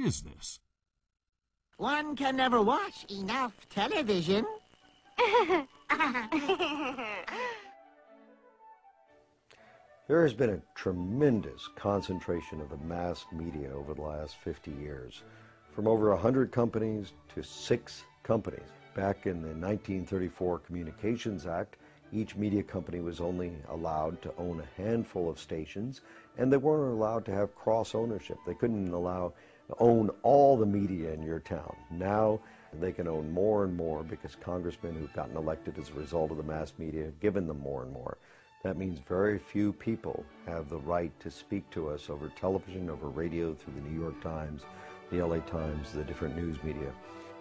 is this? One can never watch enough television. There has been a tremendous concentration of the mass media over the last 50 years, from over 100 companies to 6 companies. Back in the 1934 Communications Act, each media company was only allowed to own a handful of stations, and they weren't allowed to have cross-ownership. They couldn't own all the media in your town. Now they can own more and more because congressmen who've gotten elected as a result of the mass media have given them more and more. That means very few people have the right to speak to us over television, over radio, through the New York Times, the LA Times, the different news media.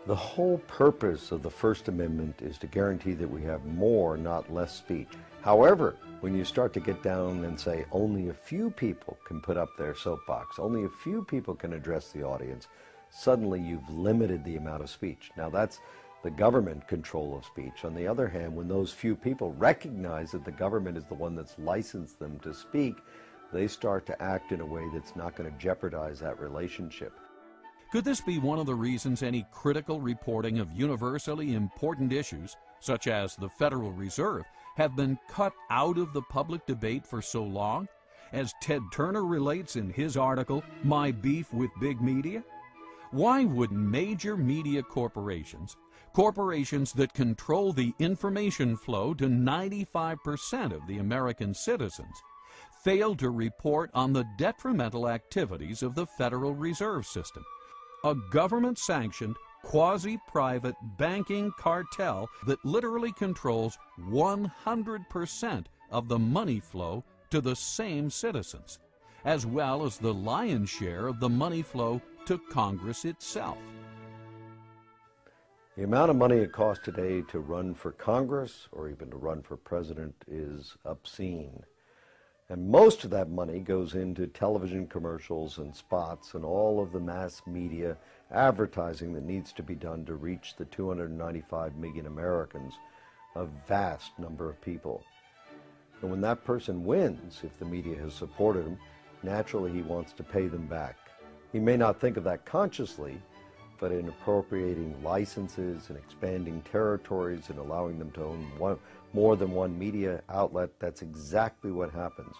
The whole purpose of the First Amendment is to guarantee that we have more, not less speech. However, when you start to get down and say only a few people can put up their soapbox, only a few people can address the audience, suddenly you've limited the amount of speech. Now that's the government control of speech. On the other hand, when those few people recognize that the government is the one that's licensed them to speak, they start to act in a way that's not going to jeopardize that relationship. Could this be one of the reasons any critical reporting of universally important issues, such as the Federal Reserve, have been cut out of the public debate for so long? As Ted Turner relates in his article, My Beef with Big Media? Why would major media corporations that control the information flow to 95% of the American citizens, fail to report on the detrimental activities of the Federal Reserve System, a government-sanctioned, quasi-private banking cartel that literally controls 100% of the money flow to the same citizens, as well as the lion's share of the money flow to Congress itself? The amount of money it costs today to run for Congress or even to run for president is obscene. And most of that money goes into television commercials and spots and all of the mass media advertising that needs to be done to reach the 295 million Americans, a vast number of people. And when that person wins, if the media has supported him, naturally he wants to pay them back. He may not think of that consciously, but in appropriating licenses and expanding territories and allowing them to own more than one media outlet, that's exactly what happens.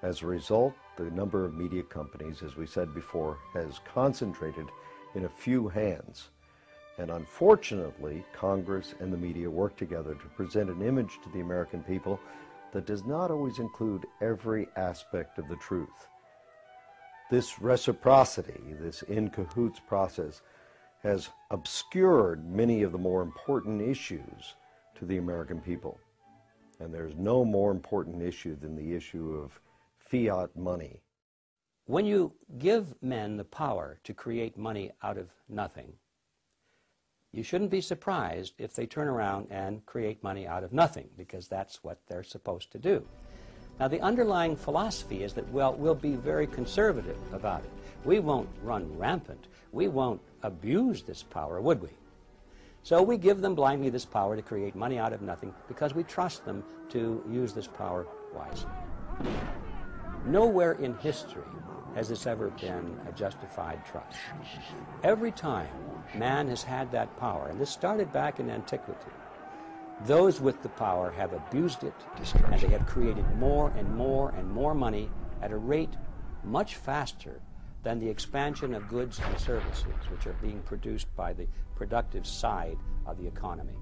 As a result, the number of media companies, as we said before, has concentrated in a few hands. And unfortunately, Congress and the media work together to present an image to the American people that does not always include every aspect of the truth. This reciprocity, this in cahoots process, has obscured many of the more important issues to the American people. And there's no more important issue than the issue of fiat money. When you give men the power to create money out of nothing, you shouldn't be surprised if they turn around and create money out of nothing, because that's what they're supposed to do. Now, the underlying philosophy is that, well, we'll be very conservative about it. We won't run rampant. We won't abuse this power, would we? So we give them blindly this power to create money out of nothing because we trust them to use this power wisely. Nowhere in history has this ever been a justified trust. Every time man has had that power, and this started back in antiquity, those with the power have abused it, and they have created more and more and more money at a rate much faster than the expansion of goods and services which are being produced by the productive side of the economy.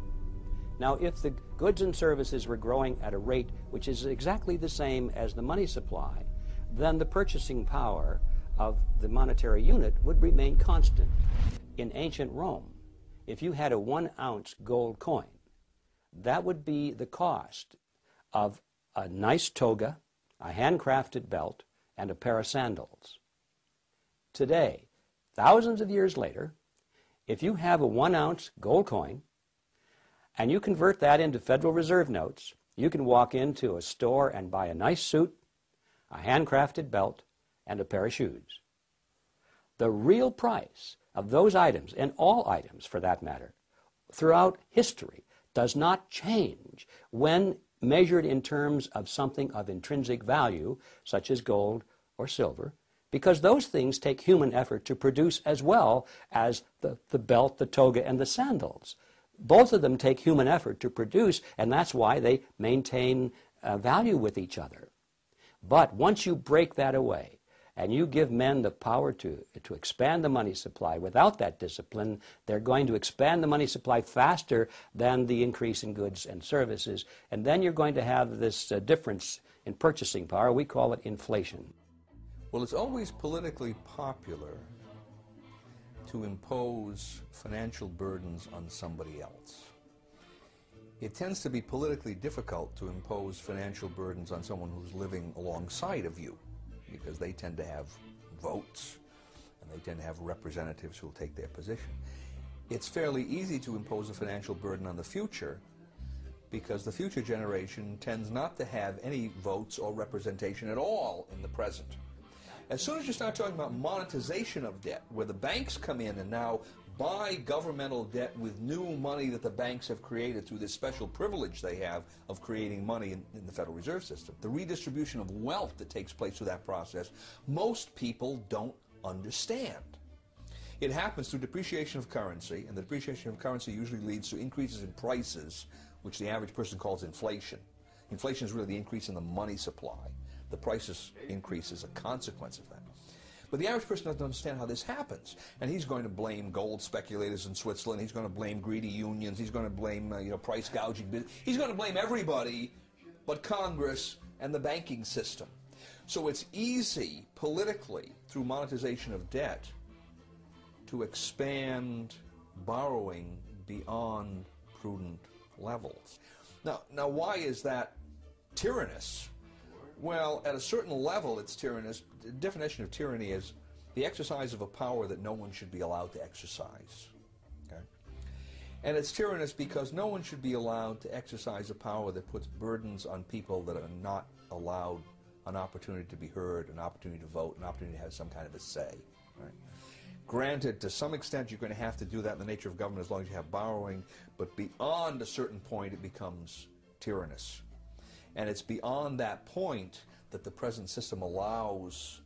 Now, if the goods and services were growing at a rate which is exactly the same as the money supply, then the purchasing power of the monetary unit would remain constant. In ancient Rome, if you had a 1-ounce gold coin, that would be the cost of a nice toga, a handcrafted belt, and a pair of sandals. Today, thousands of years later, if you have a 1-ounce gold coin and you convert that into Federal Reserve notes, you can walk into a store and buy a nice suit, a handcrafted belt, and a pair of shoes. The real price of those items, and all items for that matter, throughout history, does not change when measured in terms of something of intrinsic value, such as gold or silver, because those things take human effort to produce as well as the belt, the toga, and the sandals. Both of them take human effort to produce, and that's why they maintain value with each other. But once you break that away, and you give men the power to expand the money supply without that discipline, they're going to expand the money supply faster than the increase in goods and services. And then you're going to have this difference in purchasing power. We call it inflation. Well, it's always politically popular to impose financial burdens on somebody else. It tends to be politically difficult to impose financial burdens on someone who's living alongside of you, because they tend to have votes and they tend to have representatives who will take their position. It's fairly easy to impose a financial burden on the future, because the future generation tends not to have any votes or representation at all in the present. As soon as you start talking about monetization of debt, where the banks come in and now buy governmental debt with new money that the banks have created through this special privilege they have of creating money in the Federal Reserve System, the redistribution of wealth that takes place through that process, most people don't understand. It happens through depreciation of currency, and the depreciation of currency usually leads to increases in prices, which the average person calls inflation. Inflation is really the increase in the money supply. The prices increase as a consequence of that. But the average person doesn't understand how this happens. And he's going to blame gold speculators in Switzerland. He's going to blame greedy unions. He's going to blame price gouging. He's going to blame everybody but Congress and the banking system. So it's easy politically, through monetization of debt, to expand borrowing beyond prudent levels. Now why is that tyrannous? Well, at a certain level, it's tyrannous. The definition of tyranny is the exercise of a power that no one should be allowed to exercise. Okay? And it's tyrannous because no one should be allowed to exercise a power that puts burdens on people that are not allowed an opportunity to be heard, an opportunity to vote, an opportunity to have some kind of a say. Right? Granted, to some extent, you're going to have to do that in the nature of government as long as you have borrowing, but beyond a certain point, it becomes tyrannous. And it's beyond that point that the present system allows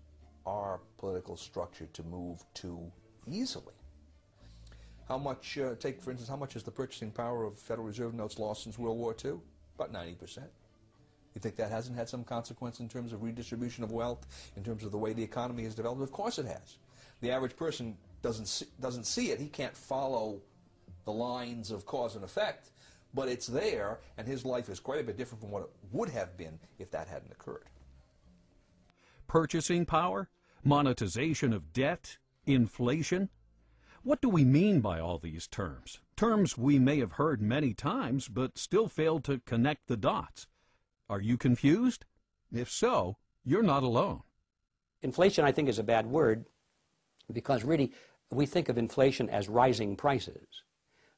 our political structure to move too easily. How much, take for instance, how much is the purchasing power of Federal Reserve notes lost since World War II? About 90%. You think that hasn't had some consequence in terms of redistribution of wealth, in terms of the way the economy has developed? Of course it has. The average person doesn't see it. He can't follow the lines of cause and effect. But it's there, and his life is quite a bit different from what it would have been if that hadn't occurred. Purchasing power, monetization of debt, inflation. What do we mean by all these terms? Terms we may have heard many times, but still fail to connect the dots. Are you confused? If so, you're not alone. Inflation, I think, is a bad word because really we think of inflation as rising prices.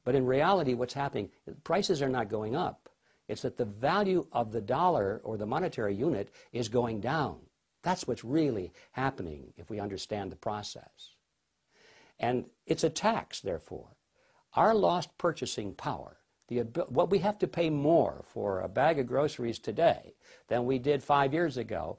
But in reality, what's happening, prices are not going up. It's that the value of the dollar or the monetary unit is going down. That's what's really happening if we understand the process. And it's a tax, therefore. Our lost purchasing power, what we have to pay more for a bag of groceries today than we did 5 years ago,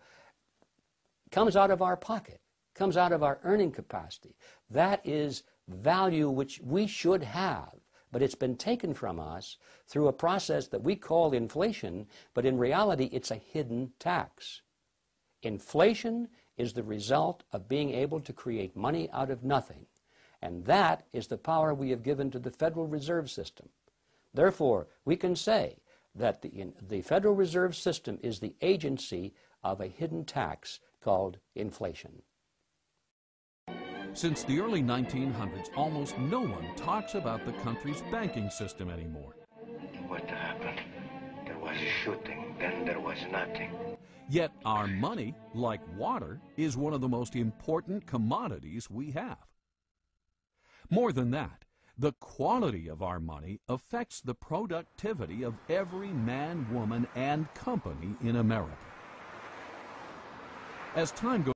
comes out of our pocket, comes out of our earning capacity. That is value which we should have. But it's been taken from us through a process that we call inflation, but in reality it's a hidden tax. Inflation is the result of being able to create money out of nothing, and that is the power we have given to the Federal Reserve System. Therefore, we can say that the Federal Reserve System is the agency of a hidden tax called inflation. Since the early 1900s, almost no one talks about the country's banking system anymore. What happened? There was a shooting, then there was nothing. Yet our money, like water, is one of the most important commodities we have. More than that, the quality of our money affects the productivity of every man, woman, and company in America. As time goes